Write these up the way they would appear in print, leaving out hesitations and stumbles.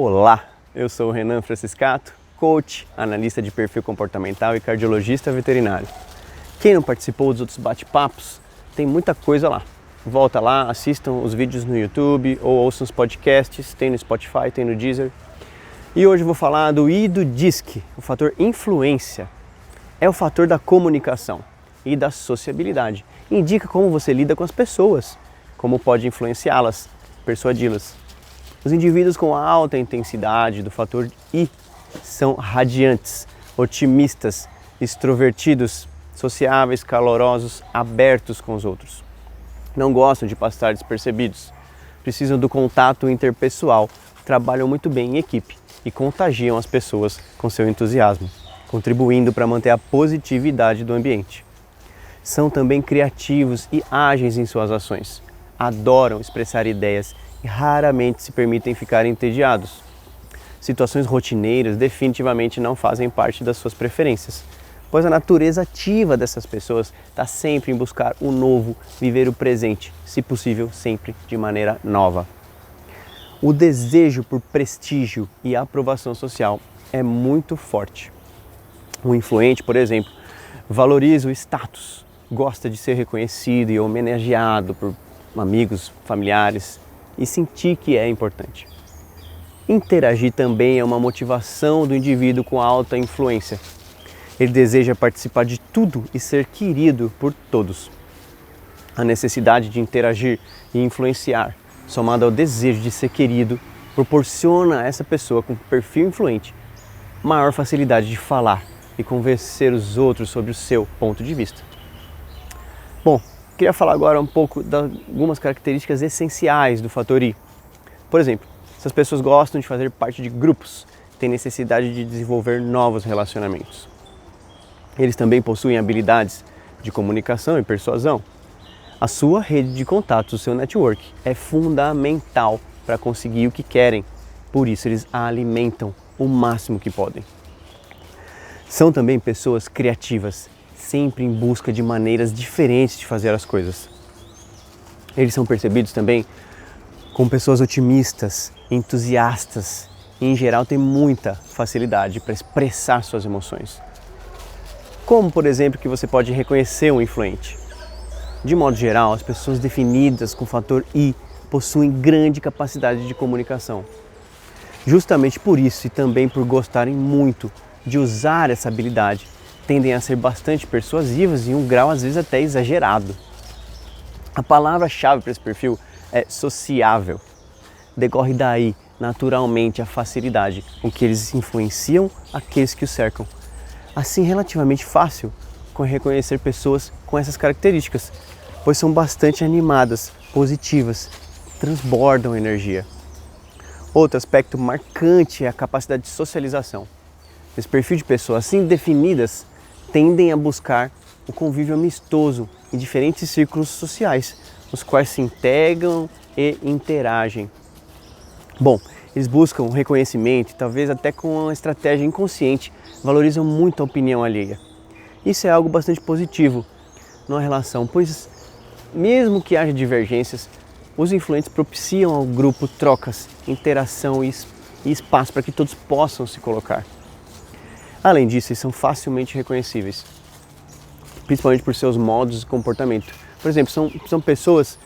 Olá, eu sou o Renan Franciscato, coach, analista de perfil comportamental e cardiologista veterinário. Quem não participou dos outros bate-papos, tem muita coisa lá. Volta lá, assistam os vídeos no YouTube ou ouçam os podcasts, tem no Spotify, tem no Deezer. E hoje eu vou falar do I do DISC, o fator influência. É o fator da comunicação e da sociabilidade. Indica como você lida com as pessoas, como pode influenciá-las, persuadi-las. Os indivíduos com alta intensidade do fator I são radiantes, otimistas, extrovertidos, sociáveis, calorosos, abertos com os outros. Não gostam de passar despercebidos, precisam do contato interpessoal, trabalham muito bem em equipe e contagiam as pessoas com seu entusiasmo, contribuindo para manter a positividade do ambiente. São também criativos e ágeis em suas ações, adoram expressar ideias e raramente se permitem ficar entediados. Situações rotineiras definitivamente não fazem parte das suas preferências, pois a natureza ativa dessas pessoas está sempre em buscar o novo, viver o presente, se possível sempre de maneira nova. O desejo por prestígio e aprovação social é muito forte. O influente, por exemplo, valoriza o status, gosta de ser reconhecido e homenageado por amigos, familiares e sentir que é importante. Interagir também é uma motivação do indivíduo com alta influência. Ele deseja participar de tudo e ser querido por todos. A necessidade de interagir e influenciar, somada ao desejo de ser querido, proporciona a essa pessoa com perfil influente maior facilidade de falar e convencer os outros sobre o seu ponto de vista. Bom, queria falar agora um pouco de algumas características essenciais do fator I. Por exemplo, essas pessoas gostam de fazer parte de grupos, têm necessidade de desenvolver novos relacionamentos. Eles também possuem habilidades de comunicação e persuasão. A sua rede de contatos, o seu network, é fundamental para conseguir o que querem, por isso eles a alimentam o máximo que podem. São também pessoas criativas, sempre em busca de maneiras diferentes de fazer as coisas. Eles são percebidos também como pessoas otimistas, entusiastas e, em geral, têm muita facilidade para expressar suas emoções. Como, por exemplo, que você pode reconhecer um influente? De modo geral, as pessoas definidas com o fator I possuem grande capacidade de comunicação. Justamente por isso e também por gostarem muito de usar essa habilidade, tendem a ser bastante persuasivas em um grau às vezes até exagerado. A palavra-chave para esse perfil é sociável. Decorre daí, naturalmente, a facilidade com que eles influenciam aqueles que os cercam. Assim, relativamente fácil reconhecer pessoas com essas características, pois são bastante animadas, positivas, transbordam energia. Outro aspecto marcante é a capacidade de socialização. Esse perfil de pessoas assim definidas tendem a buscar o convívio amistoso em diferentes círculos sociais, os quais se integram e interagem. Bom, eles buscam o reconhecimento e talvez até com uma estratégia inconsciente valorizam muito a opinião alheia. Isso é algo bastante positivo numa relação, pois mesmo que haja divergências, os influentes propiciam ao grupo trocas, interação e espaço para que todos possam se colocar. Além disso, eles são facilmente reconhecíveis, principalmente por seus modos de comportamento. Por exemplo, são pessoas,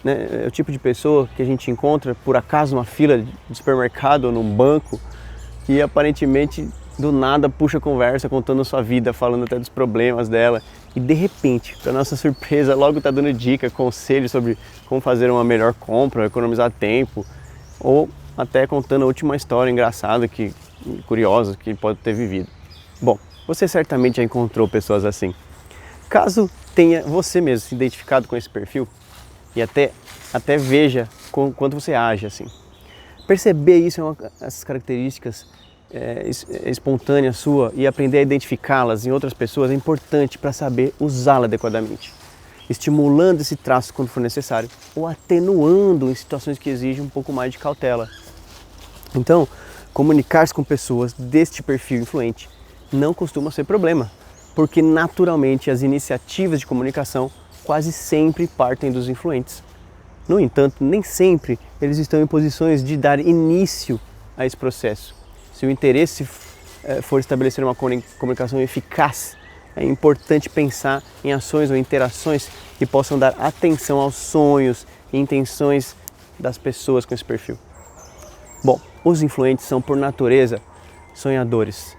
é o tipo de pessoa que a gente encontra por acaso numa fila de supermercado ou num banco e aparentemente do nada puxa a conversa contando a sua vida, falando até dos problemas dela e de repente, para nossa surpresa, logo está dando dica, conselhos sobre como fazer uma melhor compra, economizar tempo ou até contando a última história engraçada, curiosa que pode ter vivido. Bom, você certamente já encontrou pessoas assim. Caso tenha você mesmo se identificado com esse perfil e até veja quanto você age assim. Perceber isso essas características espontânea sua e aprender a identificá-las em outras pessoas é importante para saber usá-la adequadamente, estimulando esse traço quando for necessário ou atenuando em situações que exigem um pouco mais de cautela. Então, comunicar-se com pessoas deste perfil influente não costuma ser problema, porque naturalmente as iniciativas de comunicação quase sempre partem dos influentes. No entanto, nem sempre eles estão em posições de dar início a esse processo, se o interesse for estabelecer uma comunicação eficaz, é importante pensar em ações ou interações que possam dar atenção aos sonhos e intenções das pessoas com esse perfil. Bom, os influentes são, por natureza, sonhadores,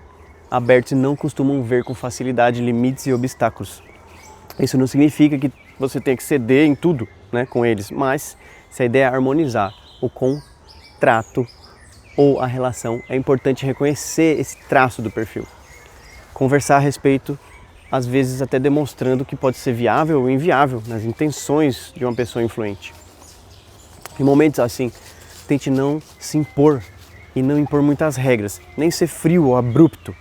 abertos e não costumam ver com facilidade limites e obstáculos. Isso não significa que você tenha que ceder em tudo, né, com eles, mas se a ideia é harmonizar o contrato ou a relação, é importante reconhecer esse traço do perfil. Conversar a respeito, às vezes até demonstrando que pode ser viável ou inviável nas intenções de uma pessoa influente. Em momentos assim, tente não se impor e não impor muitas regras, nem ser frio ou abrupto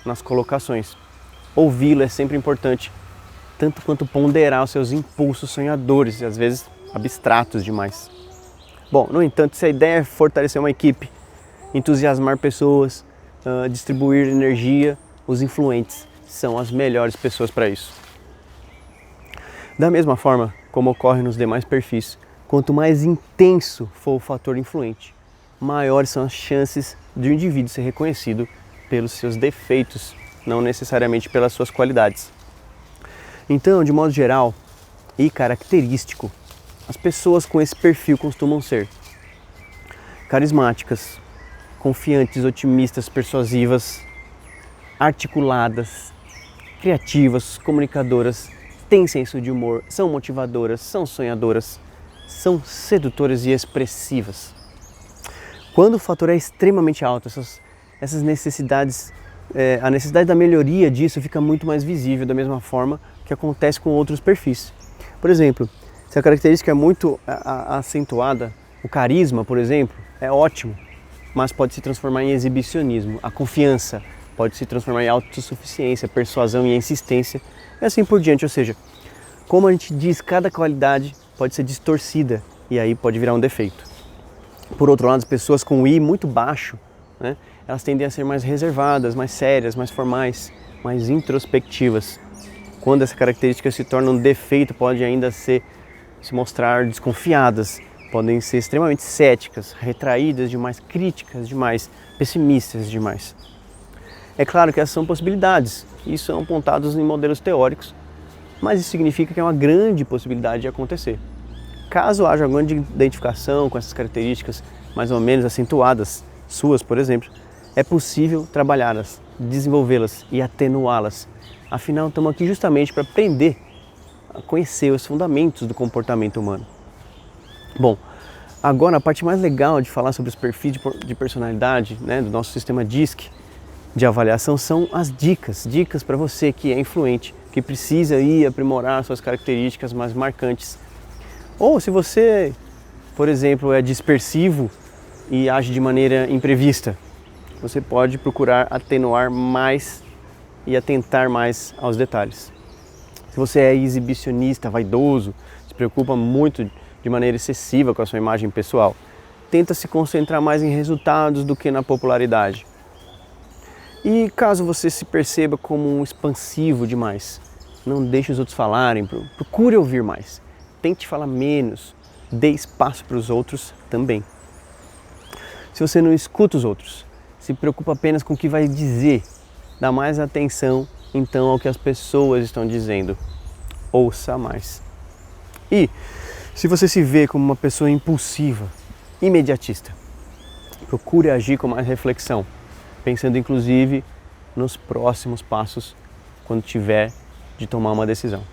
nas colocações. Ouvi-lo é sempre importante, tanto quanto ponderar os seus impulsos sonhadores e às vezes abstratos demais. Bom, no entanto, se a ideia é fortalecer uma equipe, entusiasmar pessoas, distribuir energia, os influentes são as melhores pessoas para isso. Da mesma forma como ocorre nos demais perfis, quanto mais intenso for o fator influente, maiores são as chances de um indivíduo ser reconhecido pelos seus defeitos, não necessariamente pelas suas qualidades. Então, de modo geral e característico, as pessoas com esse perfil costumam ser carismáticas, confiantes, otimistas, persuasivas, articuladas, criativas, comunicadoras, têm senso de humor, são motivadoras, são sonhadoras, são sedutoras e expressivas. Quando o fator é extremamente alto, essas necessidades, a necessidade da melhoria disso fica muito mais visível, da mesma forma que acontece com outros perfis. Por exemplo, se a característica é muito acentuada, o carisma, por exemplo, é ótimo, mas pode se transformar em exibicionismo. A confiança pode se transformar em autossuficiência, persuasão e insistência, e assim por diante. Ou seja, como a gente diz, cada qualidade pode ser distorcida e aí pode virar um defeito. Por outro lado, as pessoas com I muito baixo, né, elas tendem a ser mais reservadas, mais sérias, mais formais, mais introspectivas. Quando essa característica se torna um defeito, pode ainda se mostrar desconfiadas, podem ser extremamente céticas, retraídas demais, críticas demais, pessimistas demais. É claro que essas são possibilidades e são apontados em modelos teóricos, mas isso significa que é uma grande possibilidade de acontecer. Caso haja alguma identificação com essas características mais ou menos acentuadas, suas, por exemplo, é possível trabalhá-las, desenvolvê-las e atenuá-las. Afinal, estamos aqui justamente para aprender a conhecer os fundamentos do comportamento humano. Bom, agora a parte mais legal de falar sobre os perfis de personalidade, né, do nosso sistema DISC de avaliação são as dicas para você que é influente, que precisa ir aprimorar suas características mais marcantes. Ou se você, por exemplo, é dispersivo e age de maneira imprevista, você pode procurar atenuar mais e atentar mais aos detalhes. Se você é exibicionista, vaidoso, se preocupa muito de maneira excessiva com a sua imagem pessoal, tenta se concentrar mais em resultados do que na popularidade. E caso você se perceba como um expansivo demais, não deixe os outros falarem, procure ouvir mais, tente falar menos, dê espaço para os outros também. Se você não escuta os outros, se preocupa apenas com o que vai dizer, dá mais atenção então ao que as pessoas estão dizendo, ouça mais. E se você se vê como uma pessoa impulsiva, imediatista, procure agir com mais reflexão, pensando inclusive nos próximos passos quando tiver de tomar uma decisão.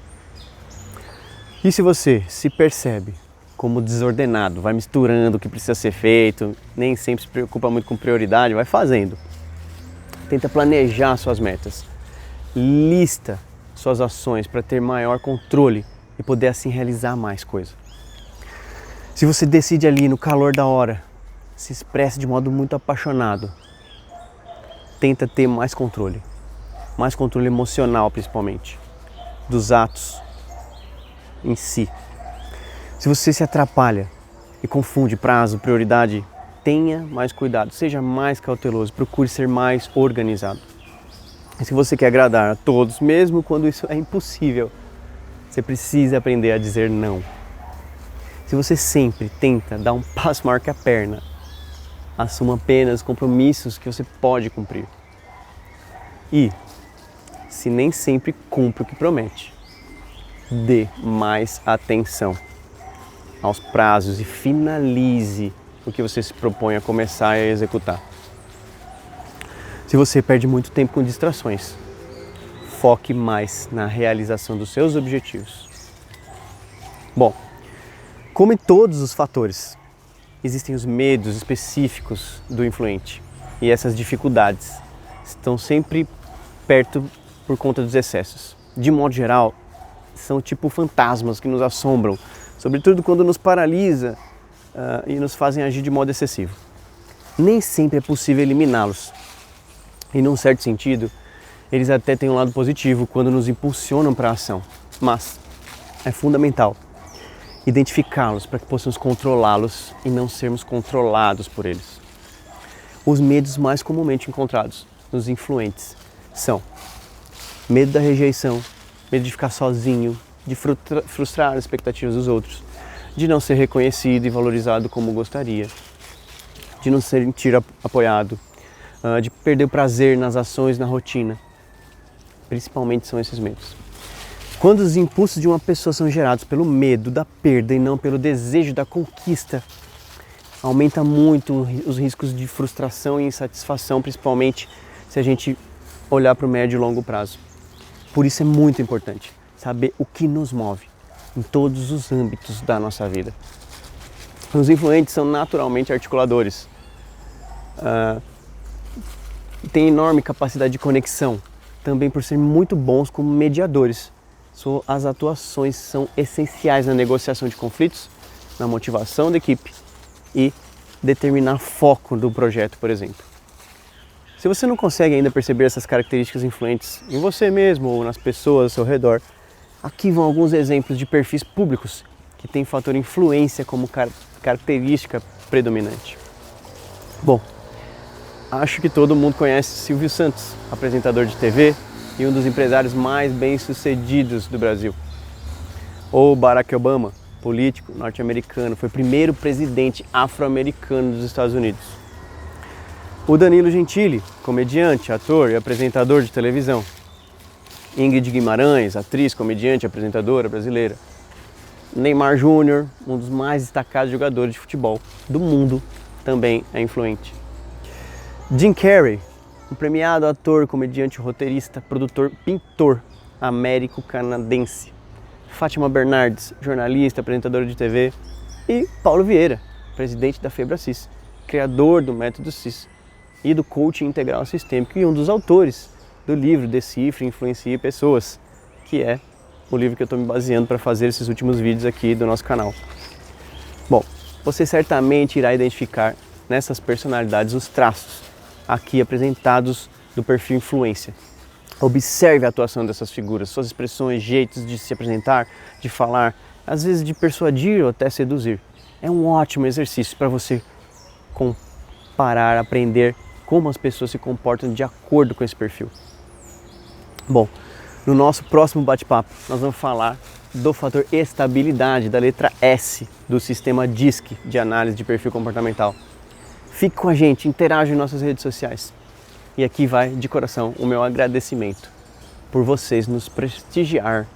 E se você se percebe como desordenado, vai misturando o que precisa ser feito, nem sempre se preocupa muito com prioridade, vai fazendo. Tenta planejar suas metas, lista suas ações para ter maior controle e poder assim realizar mais coisa. Se você decide ali no calor da hora, se expressa de modo muito apaixonado, tenta ter mais controle emocional principalmente, dos atos em si. Se você se atrapalha e confunde prazo, prioridade, tenha mais cuidado, seja mais cauteloso, procure ser mais organizado. E se você quer agradar a todos, mesmo quando isso é impossível, você precisa aprender a dizer não. Se você sempre tenta dar um passo maior que a perna, Assuma apenas compromissos que você pode cumprir. E, se nem sempre cumpre o que promete, dê mais atenção aos prazos e finalize o que você se propõe a começar e a executar. Se você perde muito tempo com distrações, foque mais na realização dos seus objetivos. Bom, como em todos os fatores, existem os medos específicos do influente e essas dificuldades estão sempre perto por conta dos excessos. De modo geral, são tipo fantasmas que nos assombram, sobretudo quando nos paralisa e nos fazem agir de modo excessivo. Nem sempre é possível eliminá-los. E num certo sentido, eles até têm um lado positivo quando nos impulsionam para a ação. Mas é fundamental identificá-los para que possamos controlá-los e não sermos controlados por eles. Os medos mais comumente encontrados nos influentes são medo da rejeição, medo de ficar sozinho, de frustrar as expectativas dos outros, de não ser reconhecido e valorizado como gostaria, de não se sentir apoiado, de perder o prazer nas ações, na rotina. Principalmente são esses medos. Quando os impulsos de uma pessoa são gerados pelo medo da perda e não pelo desejo da conquista, aumenta muito os riscos de frustração e insatisfação, principalmente se a gente olhar para o médio e longo prazo. Por isso é muito importante saber o que nos move em todos os âmbitos da nossa vida. Os influentes são naturalmente articuladores. Têm enorme capacidade de conexão, também por serem muito bons como mediadores. As atuações são essenciais na negociação de conflitos, na motivação da equipe e determinar foco do projeto, por exemplo. Se você não consegue ainda perceber essas características influentes em você mesmo ou nas pessoas ao seu redor, aqui vão alguns exemplos de perfis públicos que têm fator influência como característica predominante. Bom, acho que todo mundo conhece Silvio Santos, apresentador de TV e um dos empresários mais bem-sucedidos do Brasil. Ou Barack Obama, político norte-americano, foi o primeiro presidente afro-americano dos Estados Unidos. O Danilo Gentili, comediante, ator e apresentador de televisão. Ingrid Guimarães, atriz, comediante e apresentadora brasileira. Neymar Júnior, um dos mais destacados jogadores de futebol do mundo, também é influente. Jim Carrey, um premiado ator, comediante, roteirista, produtor, pintor américo-canadense. Fátima Bernardes, jornalista, apresentadora de TV. E Paulo Vieira, presidente da FEBRACIS, criador do método CIS e do coaching integral sistêmico e um dos autores do livro Decifre e Influencie Pessoas, que é o livro que eu estou me baseando para fazer esses últimos vídeos aqui do nosso canal. Bom, você certamente irá identificar nessas personalidades os traços aqui apresentados do perfil influência. Observe a atuação dessas figuras, suas expressões, jeitos de se apresentar, de falar, às vezes de persuadir ou até seduzir. É um ótimo exercício para você comparar, aprender como as pessoas se comportam de acordo com esse perfil. Bom, no nosso próximo bate-papo nós vamos falar do fator estabilidade, da letra S do sistema DISC de análise de perfil comportamental. Fique com a gente, interaja em nossas redes sociais. E aqui vai, de coração, o meu agradecimento por vocês nos prestigiar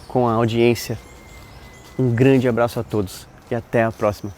com a audiência. Um grande abraço a todos e até a próxima.